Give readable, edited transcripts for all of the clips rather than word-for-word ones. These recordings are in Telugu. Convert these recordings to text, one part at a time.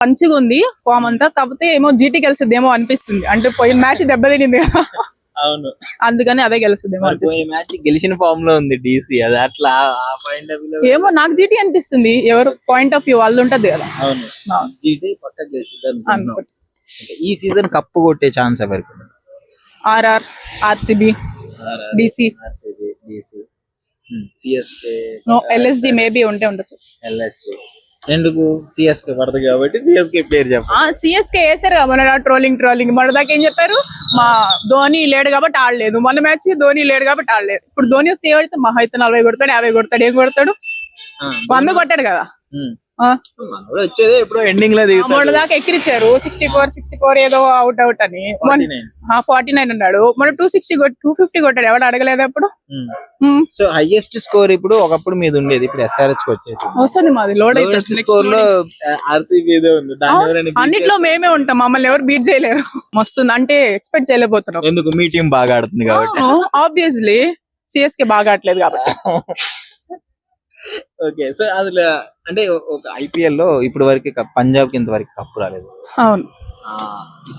మంచిగా ఉంది ఫామ్ అంతా, కాకపోతే ఏమో జీటీ గెలిచిద్దేమో అనిపిస్తుంది. అంటే పోయిన మ్యాచ్ దెబ్బతినింది కదా, అవును, అందుకని అదే గెలుస్తుందేమో అనిపిస్తుంది. మ్యాచ్ గెలిచిన ఫామ్ లో ఉంది డీసీ. అది అట్లా ఆ పాయింట్ ఆఫ్ వ్యూ. ఏమో నాకు జీటీ అనిపిస్తుంది, ఎవరు పాయింట్ ఆఫ్ వ్యూ వాళ్ళు ఉంటది కదా. అవును, జీటీ పక్కా గెలిచిద్ది అనుకుంటున్నాం. అనుకుంటా. ఈ సీజన్ కప్పు కొట్టే ఛాన్స్ ఎవరికి? RR, RCB, DC, CSK, LSG maybe ఉంటే ఉండొచ్చు. ఎల్ఎస్సి. ఎందుకు? సిఎస్కే పడదు కాబట్టి సిఎస్కే పేరు చెప్పండి. సిఎస్కే వేసారు కదా మొన్న ట్రోలింగ్ మొన్న దాకా ఏం చెప్పారు, మా ధోని లేడు కాబట్టి ఆడలేదు. మొన్న మ్యాచ్ ధోని లేడు కాబట్టి ఆడలేదు. ఇప్పుడు ధోని వస్తే ఏమైతే మహా అయితే 40 కొడతాడు, 50 కొడతాడు. ఏం కొడతాడు? 100 కొట్టాడు కదా. వచ్చేది ఎప్పుడో ఎండింగ్ లో మొన్న దాకా ఎక్కిరిచ్చారు 64 ఏదో అవుట్ అని. 49 అన్నాడు. మొన్న 250 కొట్టాడు. ఎవడు అడగలేదు అప్పుడు. సో హైయెస్ట్ స్కోర్ ఇప్పుడు ఒకప్పుడు మీద ఉండేది, ఇప్పుడు ఎస్ఆర్హెచ్ కి వచ్చేసి వస్తుంది. మాది లోడ్ అవుతుంది. స్కోర్ లో ఆర్సీబీ ఉంది. అన్నిట్లో మేమే ఉంటాం, మమ్మల్ని ఎవరు బీట్ చేయలేరు. మస్తుంది అంటే ఎక్స్పెక్ట్ చేయలేకపోతున్నాం. ఎందుకు? మీ టీం బాగా ఆడుతుంది కాబట్టి. ఆబ్వియస్లీ సిఎస్కే బాగా ఆడలేదు కాబట్టి. ఓకే, సో అసలు అంటే ఒక ఐపీఎల్ లో ఇప్పుడు వరకు పంజాబ్ కి ఇంతవరకు కప్పు రాలేదు. అవును,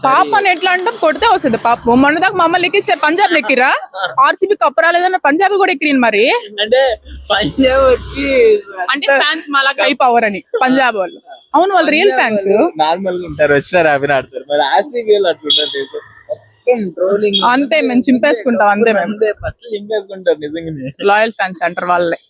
పాప అని ఎట్లా అంటాం, కొడితే వస్తుంది పాప. మొన్న దాకా మమ్మల్ని ఎక్కిచ్చారు, పంజాబ్ ఎక్కిరా. ఆర్సీబీ కప్పు రాలేదన్న పంజాబ్ కూడా ఎక్కిరింది. మరి అంటే పంజాబ్ వచ్చి అంటే ఫ్యాన్స్ మాలా హై పవర్ అని పంజాబ్ వాళ్ళు. అవును, వాళ్ళు రియల్ ఫ్యాన్స్. నార్మల్ గా ఉంటారు, వచ్చినారు హ్యాపీగా ఆడతారు. మరి ఆర్సీబీ అట్లుంటారు, ట్రోలింగ్ అంతే. మేము చింపేసుకుంటాం అంతే. మేము చింపేసుకుంటారు నిజంగానే. లాయల్ ఫ్యాన్స్ అంటారు వాళ్ళే.